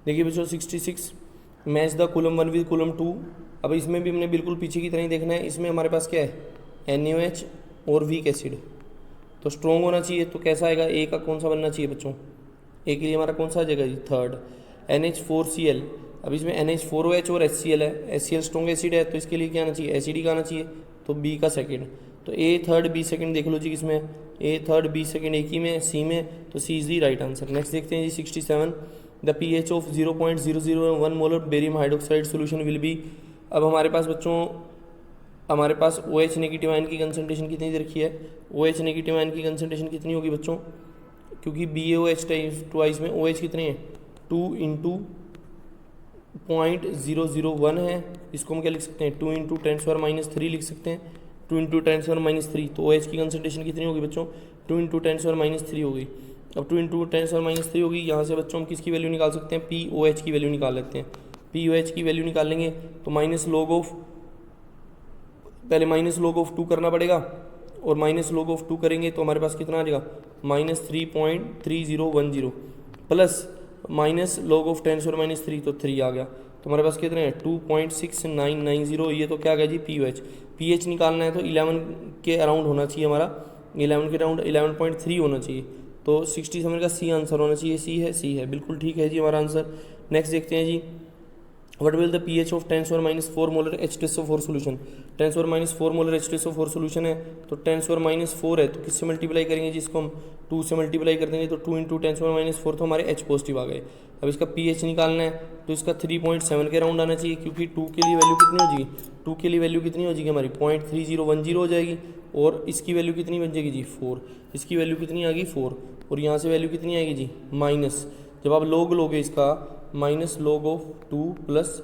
देखिए बच्चों 66 match the coulomb 1 with coulomb 2। अब इसमें भी हमने बिल्कुल पीछे की तरह ही देखना है। इसमें हमारे पास क्या है NaOH और वीक एसिड, तो स्ट्रॉन्ग होना चाहिए। तो कैसा आएगा, ए का कौन सा बनना चाहिए बच्चों, ए के लिए हमारा कौन सा आ जाएगा जी थर्ड NH4Cl। अब इसमें NH4OH और HCl है, HCl स्ट्रॉन्ग एसिड है तो इसके लिए क्या आना चाहिए, एसिडिक आना चाहिए, तो बी का सेकेंड। तो ए थर्ड बी सेकेंड देख लो जी किसमें, ए थर्ड बी सेकेंड एक ही में सी में, तो C is the right answer. Next देखते हैं जी 67 the pH of 0.001 molar barium hydroxide solution will be. अब हमारे पास बच्चों हमारे पास OH नेगेटिव आयन की कंसंट्रेशन कितनी दे रखी है, OH नेगेटिव आयन की कंसंट्रेशन कितनी होगी बच्चों, क्योंकि BaOH ट्वाइस में OH कितने हैं 2 इंटू 0.001 है, इसको हम क्या लिख सकते हैं 2 इंटू 10⁻³ लिख सकते हैं, 2 इंटू 10⁻³ तो OH की कंसंट्रेशन कितनी होगी बच्चों 2 इंटू 10⁻³ होगी। अब 2 इंटू 10⁻³ होगी, यहाँ से बच्चों हम किसकी वैल्यू निकाल सकते हैं, POH की वैल्यू निकाल लेते हैं। POH की वैल्यू निकालेंगे तो माइनस लॉग ऑफ, पहले माइनस लॉग ऑफ 2 करना पड़ेगा, और माइनस लॉग ऑफ 2 करेंगे तो हमारे पास कितना आ जाएगा -3.3010 प्लस माइनस लॉग ऑफ 10⁻³ तो 3 आ गया, तो हमारे पास कितने हैं 2.6990। ये तो क्या आ गया जी POH। pH निकालना है तो 11 के अराउंड होना चाहिए हमारा, 11 के अराउंड 11.3 होना चाहिए, तो 67 का सी आंसर होना चाहिए। सी है बिल्कुल ठीक है जी हमारा आंसर। नेक्स्ट देखते हैं जी what will the pH of 10⁻⁴ molar H2SO4 solution. 10⁻⁴ molar H2SO4 solution है, तो 10⁻⁴ है तो किससे मल्टीप्लाई करेंगे जी, इसको हम 2 से मल्टीप्लाई कर देंगे, तो 2 इंटू 10⁻⁴ तो हमारे H पॉजिटिव आ गए। अब इसका pH निकालना है तो इसका 3.7 के अराउंड आना चाहिए, क्योंकि 2 के लिए वैल्यू कितनी हो जाएगी, 2 के लिए वैल्यू कितनी हो जाएगी हमारी 0.3010 हो जाएगी, और इसकी वैल्यू कितनी बन जाएगी जी 4, इसकी वैल्यू कितनी आ गई 4, और यहाँ से वैल्यू कितनी आएगी जी माइनस, जब आप लॉग लोगे इसका माइनस लॉग ऑफ 2 प्लस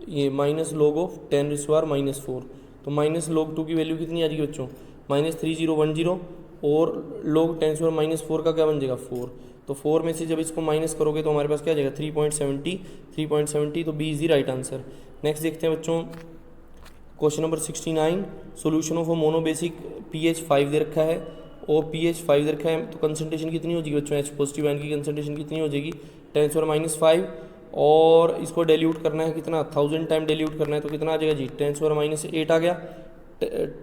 ये माइनस लॉग ऑफ 10⁻⁴, तो माइनस लॉग 2 की वैल्यू कितनी आ जाएगी बच्चों -3010, और लॉग 10⁻⁴ का क्या बन जाएगा 4, तो 4 में से जब इसको माइनस करोगे तो हमारे पास क्या आ जाएगा 3.70, तो B is the right answer. Next देखते हैं बच्चों question number 69 solution of a monobasic pH 5 दे रखा है, और pH 5 दे रखा है तो कंसंट्रेशन कितनी हो जाएगी बच्चों, H पॉजिटिव आयन की कंसंट्रेशन कितनी हो जाएगी 10⁻⁵, और इसको डेल्यूट करना है कितना 1000 टाइम डेल्यूट करना है, तो कितना आ जाएगा जी 10⁻8 आ गया,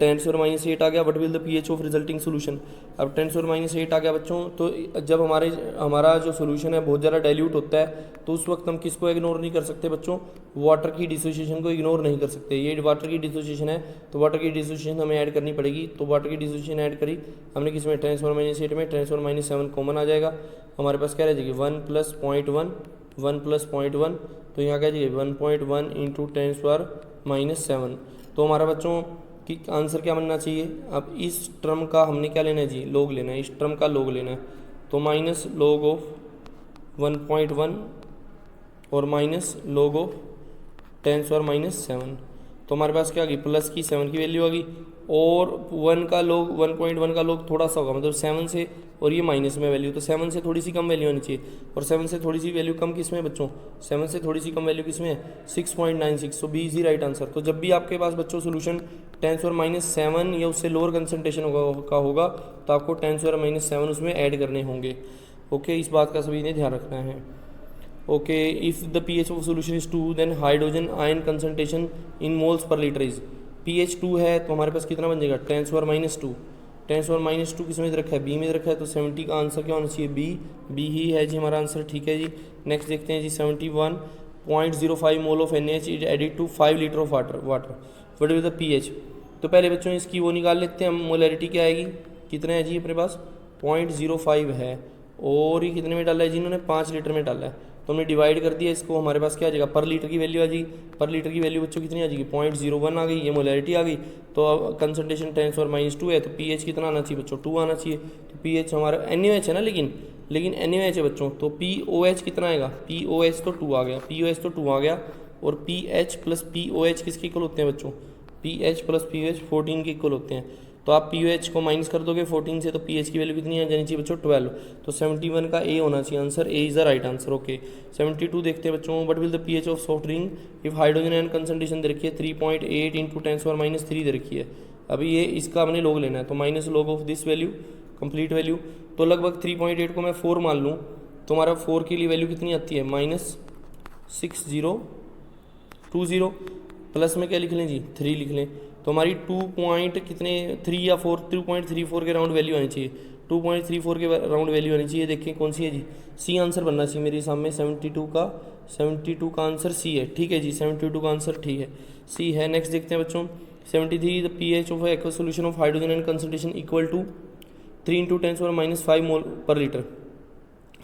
10⁻8 आ गया। What will the pH of resulting solution. अब 10⁻8 आ गया बच्चों, तो जब हमारा जो सोल्यूशन है बहुत ज़्यादा डाइल्यूट होता है तो उस वक्त हम किसको इग्नोर नहीं कर सकते बच्चों, वाटर की डिसोसिएशन को इग्नोर नहीं कर सकते। ये वाटर की डिसोसिएशन है तो वाटर की डिसोसिएशन हमें ऐड करनी पड़ेगी, तो वाटर की डिसोसिएशन ऐड करी हमने किसमें 10⁻8 में 10⁻7 कॉमन आ जाएगा, हमारे पास क्या रह जाएगी 1 + 0.1, तो यहाँ क्या जाएगी 1.1 इंटू 10⁻7, तो हमारा बच्चों कि आंसर क्या बनना चाहिए। अब इस टर्म का हमने क्या लेना है जी लॉग लेना है, इस टर्म का लॉग लेना है, तो माइनस लॉग ऑफ 1.1 और माइनस लॉग ऑफ 10⁻7, तो हमारे पास क्या आ गई प्लस की 7 की वैल्यू आ गई, और 1 का लॉग 1.1 का लॉग थोड़ा सा होगा मतलब 7 से, और ये माइनस में वैल्यू, तो 7 से थोड़ी सी कम वैल्यू आनी चाहिए, और 7 से थोड़ी सी वैल्यू कम किस में बच्चों 7 से थोड़ी सी कम वैल्यू किस में 6.96, तो B is the right answer. तो जब भी आपके पास बच्चों सोल्यूशन 10⁻7 या उससे लोअर कंसंट्रेशन होगा तो आपको 10⁻7 उसमें ऐड करने होंगे। ओके, इस बात का सभी ने ध्यान रखना है। Okay, if the pH of solution is 2 then hydrogen ion concentration in moles per litre is. pH 2 है तो हमारे पास कितना बन जाएगा 10⁻², 10⁻² किस में दे रखा है बी में दे रखा है, तो 70 का आंसर क्या होना चाहिए बी ही है जी हमारा आंसर। ठीक है जी, नेक्स्ट देखते हैं जी 71.05 mole of NaH is added to 5 litre of water, what will the pH। तो पहले बच्चों इसकी वो निकाल लेते हैं हम, मोलैरिटी क्या आएगी, कितना है जी अपने पास 0.05 है, और ये कितने में डाला है जी इन्होंने 5 लीटर में डाला है, तो हमने डिवाइड कर दिया इसको, हमारे पास क्या आ जाएगा पर लीटर की वैल्यू आ जाएगी, पर लीटर की वैल्यू बच्चों कितनी आ जाएगी 0.01 आ गई, ये मोलैरिटी आ गई, तो अब कंसंट्रेशन 10⁻² है तो pH कितना आना चाहिए बच्चों 2 आना चाहिए, तो pH हमारा NaOH है ना, लेकिन NaOH है बच्चों, तो POH कितना आएगा POH तो 2 आ गया, POH तो 2 आ गया, और pH + POH किसके इक्वल होते हैं बच्चों pH + POH 14 के इक्वल होते हैं, तो आप POH को माइनस कर दोगे 14 से, तो pH की वैल्यू कितनी आ जानी चाहिए बच्चों 12, तो 71 का ए होना चाहिए answer, A is the right answer. Okay, 72 देखते हैं बच्चों, what will the pH of soft drink if hydrogen ion concentration दे रखी है 3.8 इंटू 10⁻³ दे रखी है। अभी ये इसका हमने लॉग लेना है, तो minus log of this value complete value, तो लगभग 3.8 को मैं 4 मान लूँ तो हमारा 4 के लिए वैल्यू कितनी आती है 6020 प्लस में क्या लिख लें जी 3 लिख लें, तो हमारी 2 पॉइंट कितने 3 या 4 2.34 के राउंड वैल्यू आनी चाहिए, 2.34 के राउंड वैल्यू आनी चाहिए। देखिए कौन सी है जी, सी आंसर बनना चाहिए मेरे सामने 72 का आंसर सी है। ठीक है जी 72 का आंसर ठीक है सी है। नेक्स्ट देखते हैं बच्चों 73 the pH of aqueous solution of hydrogen and concentration equal to 3 × 10⁻⁵ mole per litre.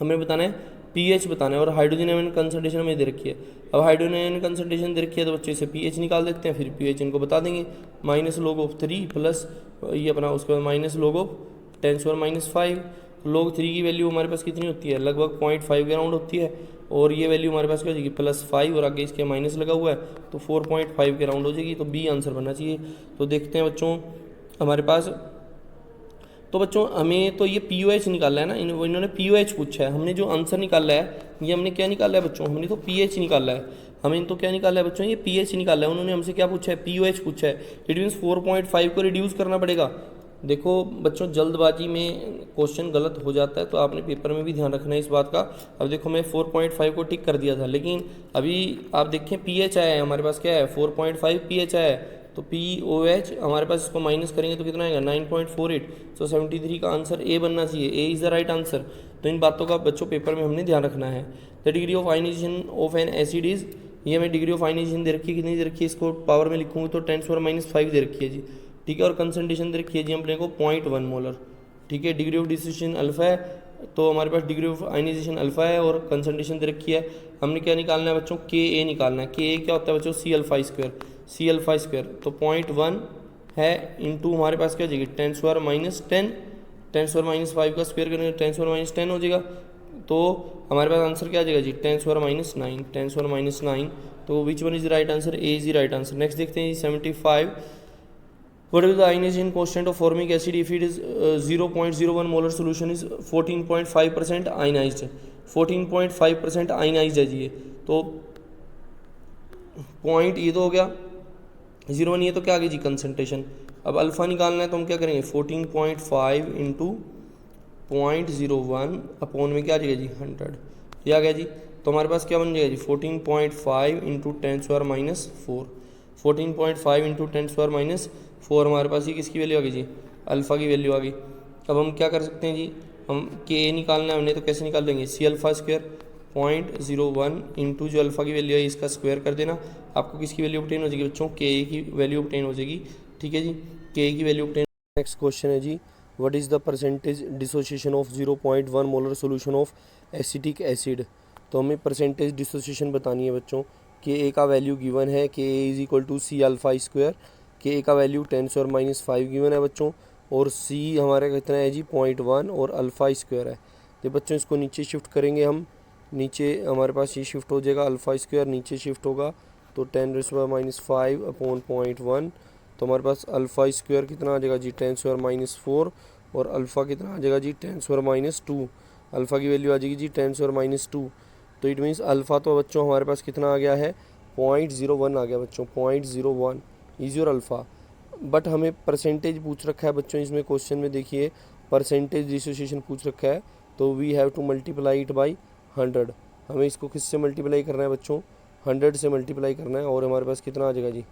हमें बताना है pH बताना है और हाइड्रोजन एन कंसंट्रेशन हमें दे रखी है। अब हाइड्रोजन एन कंसंट्रेशन दे रखी है तो बच्चे से pH निकाल देते हैं, फिर pH इनको बता देंगे -log(3) प्लस ये अपना उसके बाद -log(10⁻⁵). log 3 की वैल्यू हमारे पास कितनी होती है, लगभग 0.5 के राउंड होती है, और ये वैल्यू हमारे पास क्या हो जाएगी +5 और आगे इसके माइनस लगा हुआ है तो 4.5 के राउंड हो जाएगी, तो बी आंसर बनना चाहिए। तो देखते हैं बच्चों हमारे पास, तो बच्चों हमें तो ये POH निकाला है ना, इन्होंने POH पूछा है, हमने जो आंसर निकाला है ये हमने क्या निकाला है बच्चों, हमने तो pH निकाला है, हमें तो क्या निकाला है बच्चों, ये pH निकाला है। उन्होंने हमसे क्या पूछा है, POH पूछा है। इट मीन्स 4.5 को रिड्यूस करना पड़ेगा। देखो बच्चों जल्दबाजी में क्वेश्चन गलत हो जाता है, तो आपने पेपर में भी ध्यान रखना है इस बात का। अब देखो मैं 4.5 को टिक कर दिया था, लेकिन अभी आप देखें pH आया है हमारे पास, क्या है 4.5 pH आया है, तो POH हमारे पास इसको माइनस करेंगे तो कितना आएगा 9.48। सो 73 का आंसर ए बनना चाहिए, ए इज़ द राइट आंसर। तो इन बातों का बच्चों पेपर में हमने ध्यान रखना है। The degree of ionisation of an acid is, ये हमें डिग्री ऑफ आयनाइजेशन दे रखी है, कितनी दे रखी है, इसको पावर में लिखूंगी तो 10⁻⁵ दे रखी है जी। ठीक है, और कंसंट्रेशन दे रखी है जी अपने को 0.1 मोलर। ठीक है, डिग्री ऑफ डिसोसिएशन अल्फा है, तो हमारे पास डिग्री ऑफ आयनाइजेशन अल्फा है और कंसंट्रेशन दे रखी है। हमने क्या निकालना है बच्चों, Ka निकालना है। Ka क्या होता है बच्चों, C⁴ तो 0.1 है इंटू हमारे पास क्या हो जाएगी 10⁻⁻10, 10⁻⁵ का स्क्वायर करेंगे 10⁻⁻10 हो जाएगा, तो हमारे पास आंसर क्या आ जाएगा जी 10⁻⁹, तो which one is the right answer, A is the right answer. Next देखते हैं 75, what is the ionization constant of formic acid if it is 0.01 molar solution is 14.5% ionized, 14.5% ionized है जी ये, तो पॉइंट ये तो हो गया 0.1, ये तो क्या आ गया जी कंसंट्रेशन। अब अल्फा निकालना है तो हम क्या करेंगे 14.5 इंटू 0.01 अपॉन में क्या आ जाएगा जी 100, ये आ गया जी। तो हमारे पास क्या बन जाएगा जी 14.5 इंटू 10⁻⁴, 14.5 इंटू 10⁻⁴ हमारे पास ये किसकी वैल्यू आ गई जी, अल्फ़ा की वैल्यू आ गई। अब हम क्या कर सकते हैं जी, हम Ka निकालना है हमने, तो कैसे निकाल देंगे C⁴, 0.01 इंटू जो अल्फ़ा की वैल्यू है इसका स्क्वायर कर देना, आपको किसकी वैल्यू ऑब्टेन हो जाएगी बच्चों, Ka की वैल्यू ऑब्टेन हो जाएगी। ठीक है जी, Ka की वैल्यू ऑब्टेन। नेक्स्ट क्वेश्चन है जी, what is the percentage dissociation of 0.1 molar solution of acetic acid. तो हमें परसेंटेज डिसोसिएशन बतानी है बच्चों। Ka का वैल्यू गिवन है, Ka is equal to C⁴, Ka का वैल्यू 10⁻⁵ गिवन है बच्चों, और C हमारे कितना है जी 0.1 और अल्फ़ा स्क्वायर है। तो बच्चों इसको नीचे शिफ्ट करेंगे हम, नीचे हमारे पास ये शिफ्ट हो जाएगा, अल्फ़ा स्क्वायर नीचे शिफ्ट होगा तो 10⁻⁵ अपॉन 0.1, तो हमारे पास अल्फ़ा स्क्वायर कितना आ जाएगा जी 10⁻⁴, और अल्फ़ा कितना आ जाएगा जी 10⁻², अल्फ़ा की वैल्यू आ जाएगी जी 10⁻²। तो इट मीन्स अल्फ़ा तो बच्चों हमारे पास कितना आ गया है 0.01 आ गया बच्चों, 0.01 इज योर अल्फ़ा। बट हमें परसेंटेज पूछ रखा है बच्चों, इसमें क्वेश्चन में देखिए परसेंटेज डिसोसिएशन पूछ रखा है, तो we have to multiply it by 100। हमें इसको किससे मल्टीप्लाई करना है बच्चों, 100 से मल्टीप्लाई करना है, और हमारे पास कितना आ जाएगा जी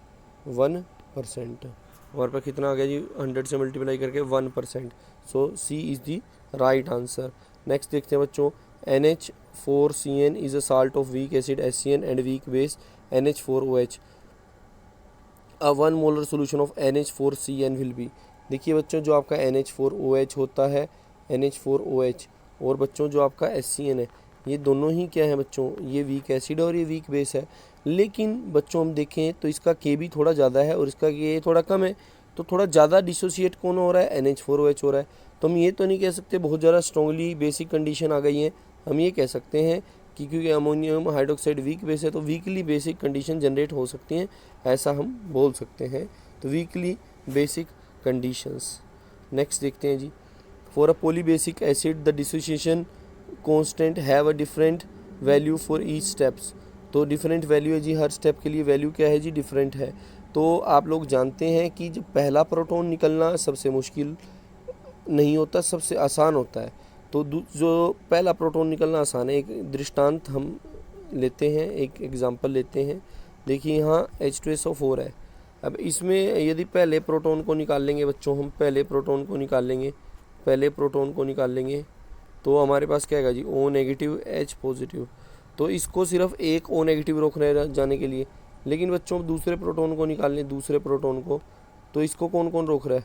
1%। हमारे पास कितना आ गया जी 100 से मल्टीप्लाई करके 1%। So C is the right answer. Next देखते हैं बच्चों, NH4CN is a salt of weak acid HCN and weak base NH4OH। A 1 molar solution of NH4CN will be. देखिए बच्चों जो आपका NH4OH होता है, NH4OH, और बच्चों जो आपका HCN है, ये दोनों ही क्या है बच्चों, ये वीक एसिड और ये वीक बेस है। लेकिन बच्चों हम देखें तो इसका K भी थोड़ा ज़्यादा है और इसका K थोड़ा कम है, तो थोड़ा ज़्यादा डिसोसिएट कौन हो रहा है, NH4OH हो रहा है। तो हम ये तो नहीं कह सकते बहुत ज़्यादा स्ट्रॉन्गली बेसिक कंडीशन आ गई है, हम ये कह सकते हैं कि क्योंकि अमोनियम हाइड्रोक्साइड वीक बेस है तो वीकली बेसिक कंडीशन जनरेट हो सकती हैं, ऐसा हम बोल सकते हैं। तो वीकली बेसिक कंडीशंस। नेक्स्ट देखते हैं जी, for a polybasic acid the dissociation constant have a different value for each steps. तो डिफरेंट वैल्यू है जी, हर स्टेप के लिए वैल्यू क्या है जी डिफरेंट है। तो आप लोग जानते हैं कि जब पहला प्रोटॉन निकलना सबसे मुश्किल नहीं होता, सबसे आसान होता है। तो जो पहला प्रोटॉन निकलना आसान है, एक दृष्टांत हम लेते हैं, एक एग्जांपल लेते हैं। देखिए यहाँ H2SO4 है। अब इसमें यदि पहले प्रोटॉन को निकाल लेंगे बच्चों, हम पहले प्रोटॉन को निकाल लेंगे तो हमारे पास क्या आएगा जी, O नेगेटिव H पॉजिटिव। तो इसको सिर्फ एक O नेगेटिव रोकना है जाने के लिए। लेकिन बच्चों दूसरे प्रोटॉन को निकाल लें, दूसरे प्रोटॉन को, तो इसको कौन कौन रोक रहा है,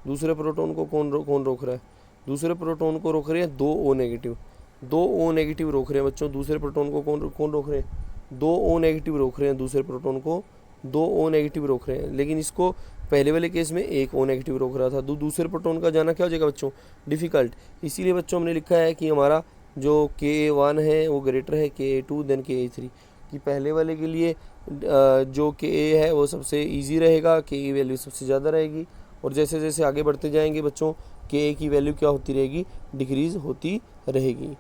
दूसरे प्रोटॉन को कौन रोक रहा है, दूसरे प्रोटॉन को रोक रहे हैं 2 O नेगेटिव, 2 O नेगेटिव रोक रहे हैं बच्चों। दूसरे प्रोटॉन को कौन रोक रहे हैं, 2 O नेगेटिव रोक रहे हैं, दूसरे प्रोटॉन को 2 O नेगेटिव रोक रहे हैं। लेकिन इसको पहले वाले केस में 1 O नेगेटिव रोक रहा था। दूसरे प्रोटॉन का जाना क्या हो जाएगा बच्चों, डिफ़िकल्ट। इसीलिए बच्चों हमने लिखा है कि हमारा जो Ka1 है वो ग्रेटर है Ka2 देन Ka3, कि पहले वाले के लिए जो Ka है वो सबसे इजी रहेगा, Ka वैल्यू सबसे ज़्यादा रहेगी। और जैसे जैसे आगे बढ़ते जाएंगे बच्चों Ka की वैल्यू क्या होती रहेगी, डिक्रीज़ होती रहेगी।